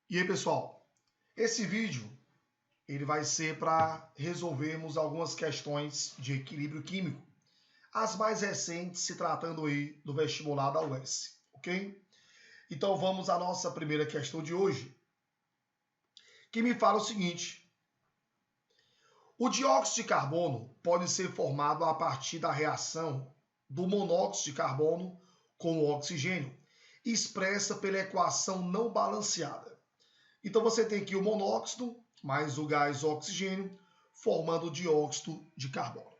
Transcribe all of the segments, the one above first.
E aí, pessoal, esse vídeo ele vai ser para resolvermos algumas questões de equilíbrio químico, as mais recentes se tratando aí do vestibular da UES, ok? Então vamos à nossa primeira questão de hoje, que me fala o seguinte: o dióxido de carbono pode ser formado a partir da reação do monóxido de carbono com o oxigênio, expressa pela equação não balanceada. Então você tem aqui o monóxido mais o gás oxigênio formando o dióxido de carbono.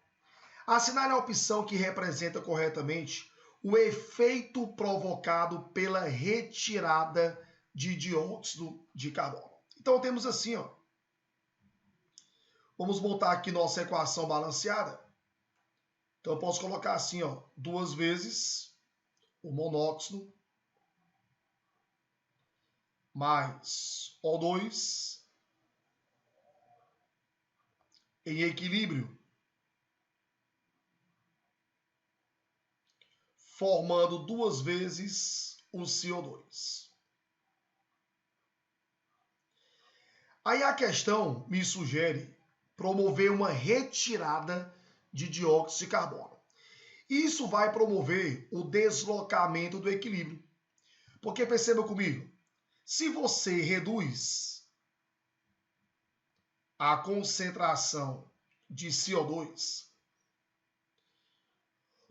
Assinale a opção que representa corretamente o efeito provocado pela retirada de dióxido de carbono. Então temos assim, ó. Vamos voltar aqui nossa equação balanceada. Então eu posso colocar assim, ó, 2 vezes o monóxido mais O2 em equilíbrio, formando 2 vezes o CO2. Aí a questão me sugere promover uma retirada de dióxido de carbono. Isso vai promover o deslocamento do equilíbrio. Porque perceba comigo, se você reduz a concentração de CO2,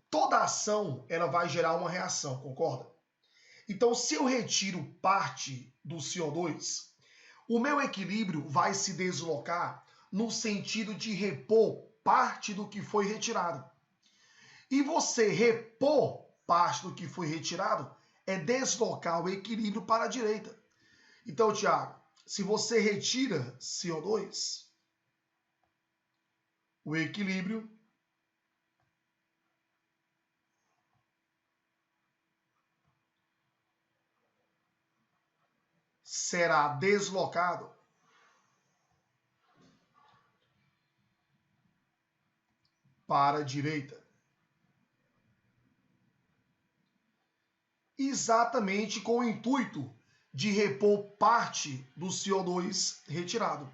toda ação ela vai gerar uma reação, concorda? Então, se eu retiro parte do CO2, o meu equilíbrio vai se deslocar no sentido de repor parte do que foi retirado. E você repor parte do que foi retirado é deslocar o equilíbrio para a direita. Então, Tiago, se você retira CO2, o equilíbrio será deslocado para a direita. Exatamente com o intuito de repor parte do CO2 retirado.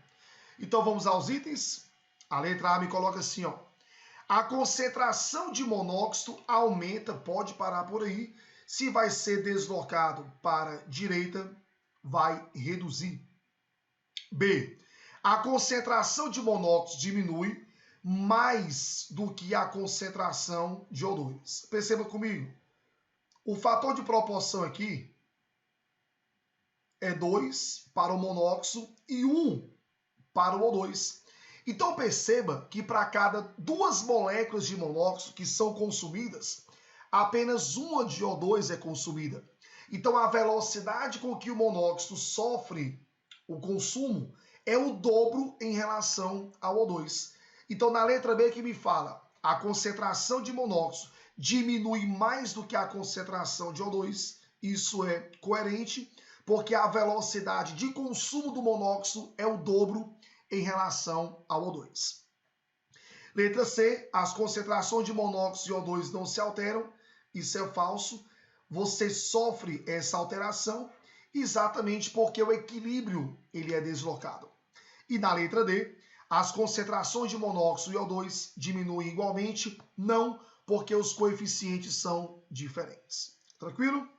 Então vamos aos itens. A letra A me coloca assim, ó. A concentração de monóxido aumenta, pode parar por aí. Se vai ser deslocado para a direita, vai reduzir. B. A concentração de monóxido diminui mais do que a concentração de O2. Perceba comigo. O fator de proporção aqui é 2 para o monóxido e 1 para o O2. Então perceba que para cada 2 moléculas de monóxido que são consumidas, apenas uma de O2 é consumida. Então a velocidade com que o monóxido sofre o consumo é o dobro em relação ao O2. Então na letra B que me fala, a concentração de monóxido diminui mais do que a concentração de O2, isso é coerente, porque a velocidade de consumo do monóxido é o dobro em relação ao O2. Letra C, as concentrações de monóxido e O2 não se alteram, isso é falso. Você sofre essa alteração exatamente porque o equilíbrio ele é deslocado. E na letra D, as concentrações de monóxido e O2 diminuem igualmente, não porque os coeficientes são diferentes. Tranquilo?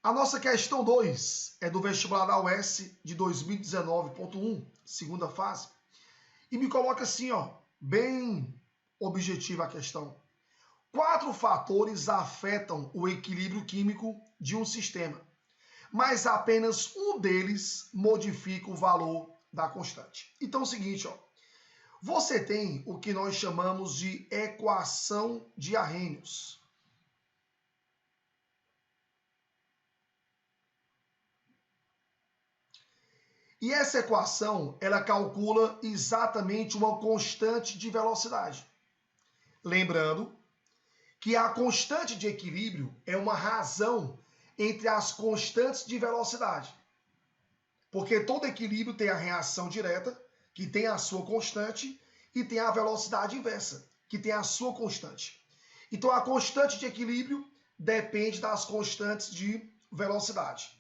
A nossa questão 2 é do vestibular da UES de 2019.1, segunda fase. E me coloca assim, ó, bem objetiva a questão. 4 fatores afetam o equilíbrio químico de um sistema, mas apenas um deles modifica o valor da constante. Então é o seguinte, ó, você tem o que nós chamamos de equação de Arrhenius. E essa equação, ela calcula exatamente uma constante de velocidade. Lembrando que a constante de equilíbrio é uma razão entre as constantes de velocidade. Porque todo equilíbrio tem a reação direta, que tem a sua constante, e tem a velocidade inversa, que tem a sua constante. Então a constante de equilíbrio depende das constantes de velocidade.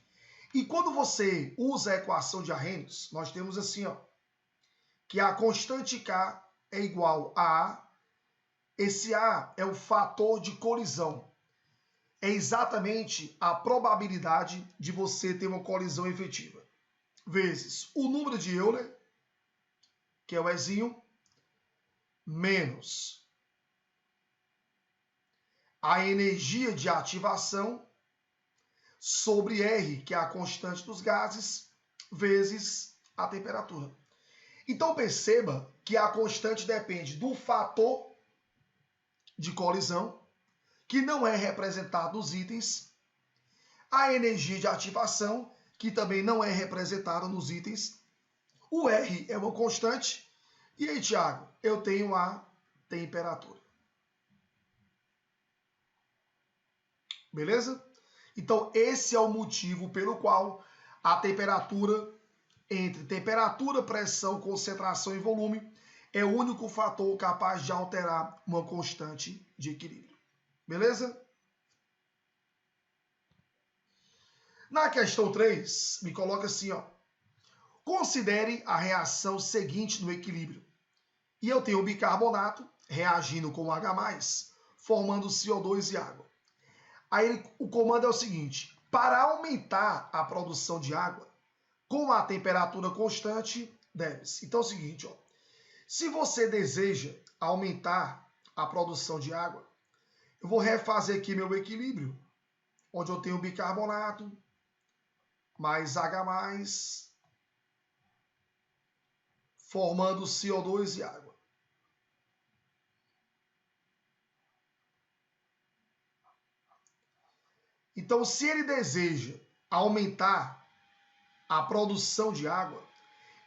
E quando você usa a equação de Arrhenius, nós temos assim, ó, que a constante K é igual a A. Esse A é o fator de colisão. É exatamente a probabilidade de você ter uma colisão efetiva. Vezes o número de Euler, que é o Ezinho, menos a energia de ativação sobre R, que é a constante dos gases, vezes a temperatura. Então perceba que a constante depende do fator de colisão, que não é representado nos itens, a energia de ativação, que também não é representada nos itens, o R é uma constante, e aí, Thiago, eu tenho a temperatura. Beleza? Então, esse é o motivo pelo qual a temperatura, entre temperatura, pressão, concentração e volume, é o único fator capaz de alterar uma constante de equilíbrio. Beleza? Na questão 3, me coloca assim, ó. Considere a reação seguinte no equilíbrio. E eu tenho o bicarbonato reagindo com H+, formando CO2 e água. Aí o comando é o seguinte: para aumentar a produção de água com a temperatura constante, deve-se. Então é o seguinte, ó, se você deseja aumentar a produção de água, eu vou refazer aqui meu equilíbrio, onde eu tenho bicarbonato mais H+, formando CO2 e água. Então, se ele deseja aumentar a produção de água,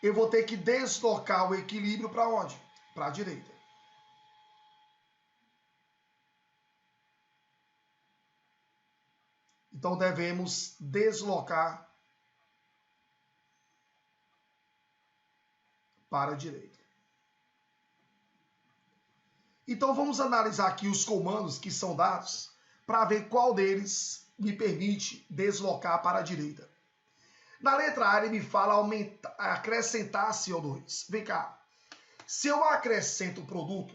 eu vou ter que deslocar o equilíbrio para onde? Para a direita. Então, devemos deslocar para a direita. Então, vamos analisar aqui os comandos que são dados para ver qual deles me permite deslocar para a direita. Na letra A, ele me fala acrescentar CO2. Vem cá. Se eu acrescento o produto,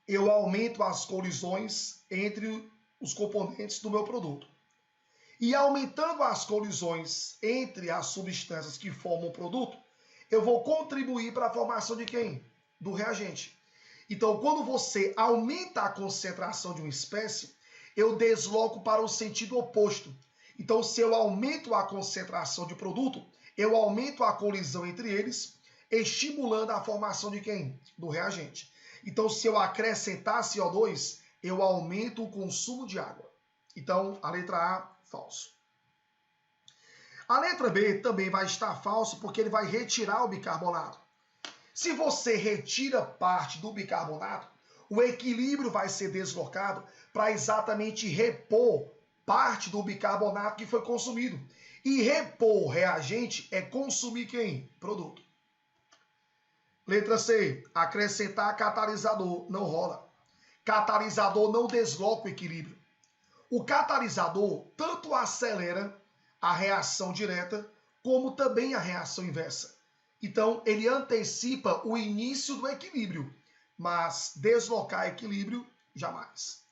eu aumento as colisões entre os componentes do meu produto. E aumentando as colisões entre as substâncias que formam o produto, eu vou contribuir para a formação de quem? Do reagente. Então, quando você aumenta a concentração de uma espécie, eu desloco para o sentido oposto. Então, se eu aumento a concentração de produto, eu aumento a colisão entre eles, estimulando a formação de quem? Do reagente. Então, se eu acrescentar CO2, eu aumento o consumo de água. Então, a letra A, falso. A letra B também vai estar falso, porque ele vai retirar o bicarbonato. Se você retira parte do bicarbonato, o equilíbrio vai ser deslocado para exatamente repor parte do bicarbonato que foi consumido. E repor reagente é consumir quem? Produto. Letra C, acrescentar catalisador. Não rola. Catalisador não desloca o equilíbrio. O catalisador tanto acelera a reação direta, como também a reação inversa. Então, ele antecipa o início do equilíbrio, mas deslocar equilíbrio, jamais.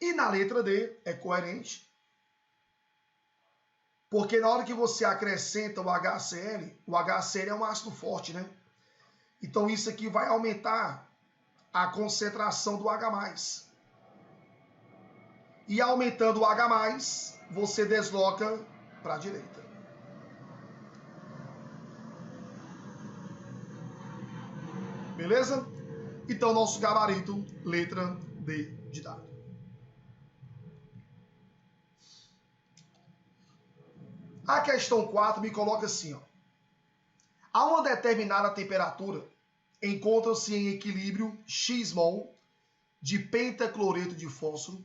E na letra D, é coerente, porque na hora que você acrescenta o HCl é um ácido forte, né? Então, isso aqui vai aumentar a concentração do H+. E aumentando o H+, você desloca para a direita. Beleza? Então, nosso gabarito, letra D de dado. A questão 4 me coloca assim, ó. A uma determinada temperatura, encontram-se em equilíbrio X mol de pentacloreto de fósforo,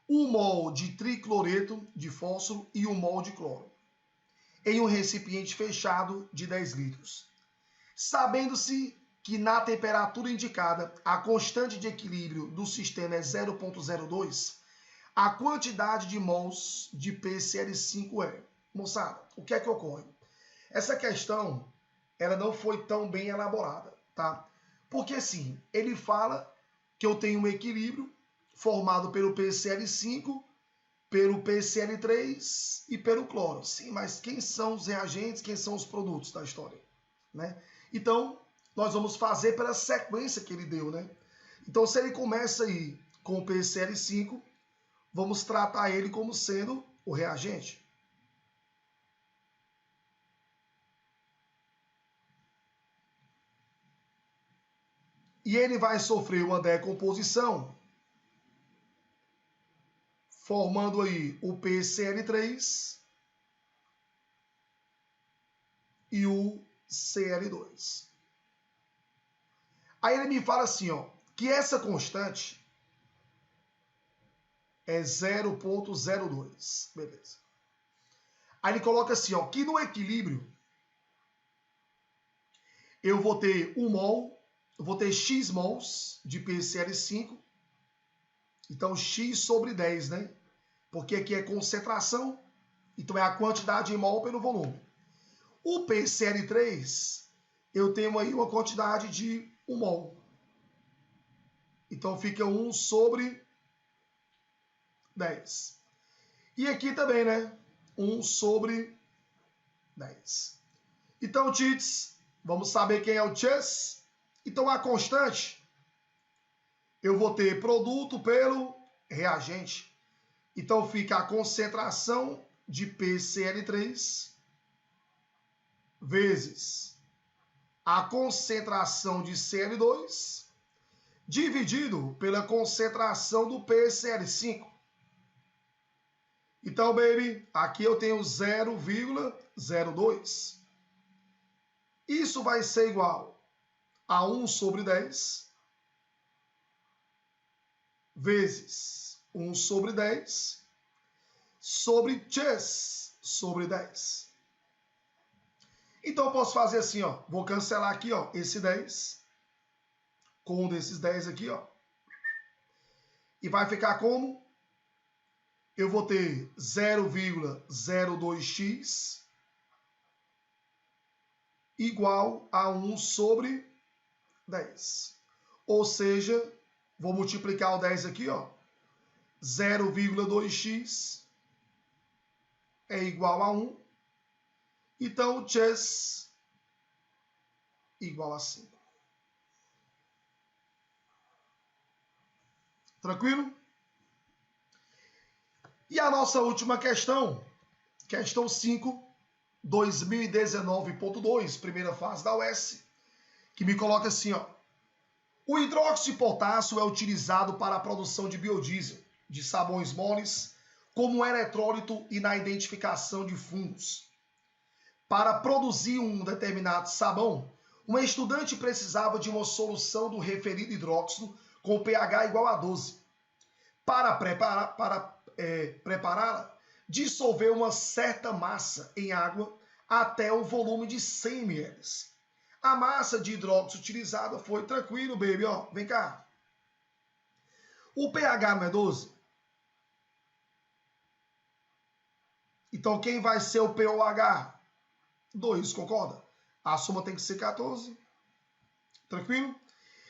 1 mol de tricloreto de fósforo e 1 mol de cloro, em um recipiente fechado de 10 litros. Sabendo-se que na temperatura indicada a constante de equilíbrio do sistema é 0,02, a quantidade de mols de PCl5 é. Moçada, o que é que ocorre? Essa questão, ela não foi tão bem elaborada, tá? Porque, assim, ele fala que eu tenho um equilíbrio formado pelo PCl5, pelo PCl3 e pelo cloro. Sim, mas quem são os reagentes, quem são os produtos da história, né? Então, nós vamos fazer pela sequência que ele deu, né? Então, se ele começa aí com o PCl5, vamos tratar ele como sendo o reagente. E ele vai sofrer uma decomposição, formando aí o PCl3 e o Cl2. Aí ele me fala assim, ó, que essa constante é 0,02. Beleza. Aí ele coloca assim, ó, que no equilíbrio eu vou ter 1 mol, eu vou ter X mols de PCl5. Então, X sobre 10, né? Porque aqui é concentração, então é a quantidade em mol pelo volume. O PCl3, eu tenho aí uma quantidade de 1 mol. Então, fica 1 sobre 10. E aqui também, né? 1 sobre 10. Então, Tits, vamos saber quem é o Chess. Então, a constante, eu vou ter produto pelo reagente. Então, fica a concentração de PCl3 vezes a concentração de Cl2 dividido pela concentração do PCl5. Então, baby, aqui eu tenho 0,02. Isso vai ser igual a 1 sobre 10 vezes 1 sobre 10 sobre Chess sobre 10. Então, eu posso fazer assim, ó. Vou cancelar aqui, ó, esse 10 com um desses 10 aqui, ó. E vai ficar como? Eu vou ter 0,02x igual a 1 sobre 10. Ou seja, vou multiplicar o 10 aqui, ó. 0,2x é igual a 1. Então, Chess igual a 5. Tranquilo? E a nossa última questão, questão 5, 2019.2, primeira fase da UES, que me coloca assim, ó. O hidróxido de potássio é utilizado para a produção de biodiesel, de sabões moles, como eletrólito e na identificação de fungos. Para produzir um determinado sabão, uma estudante precisava de uma solução do referido hidróxido com pH igual a 12. Para prepará-la, dissolver uma certa massa em água até o volume de 100 ml. A massa de hidróxido utilizada foi tranquilo, baby, ó, vem cá. O pH não é 12? Então, quem vai ser o pOH? 2, concorda? A soma tem que ser 14. Tranquilo?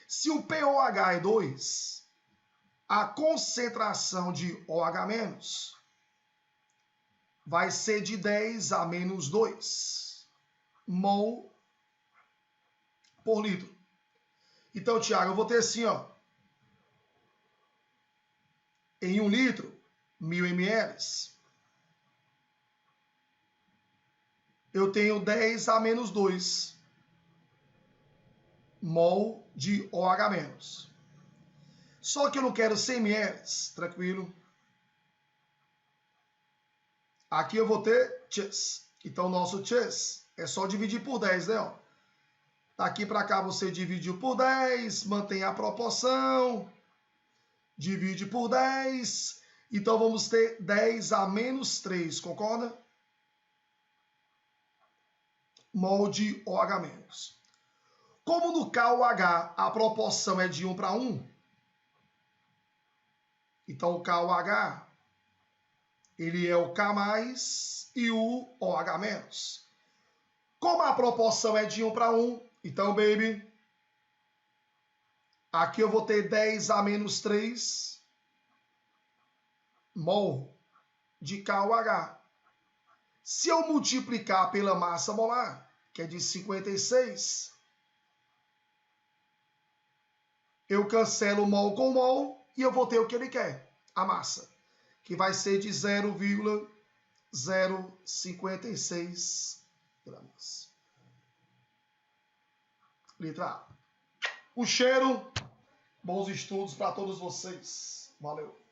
Se o pOH é 2, a concentração de OH- vai ser de 10 a menos 2 mol por litro. Então, Tiago, eu vou ter assim, ó. Em 1 litro, 1000 ml, eu tenho 10 a menos 2 mol de OH-. Só que eu não quero 100 ml, tranquilo? Aqui eu vou ter Chess. Então, nosso Chess é só dividir por 10, né? Ó. Daqui para cá você dividiu por 10, mantém a proporção, divide por 10. Então, vamos ter 10 a menos 3, concorda? Mol de OH-. Como no KOH a proporção é de 1 para 1, então o KOH, ele é o K+, e o OH-. Como a proporção é de 1 para 1, então, baby, aqui eu vou ter 10 a menos 3 mol de KOH. Se eu multiplicar pela massa molar, que é de 56, eu cancelo mol com mol e eu vou ter o que ele quer, a massa, que vai ser de 0,056 gramas. Letra A. O cheiro, bons estudos para todos vocês. Valeu.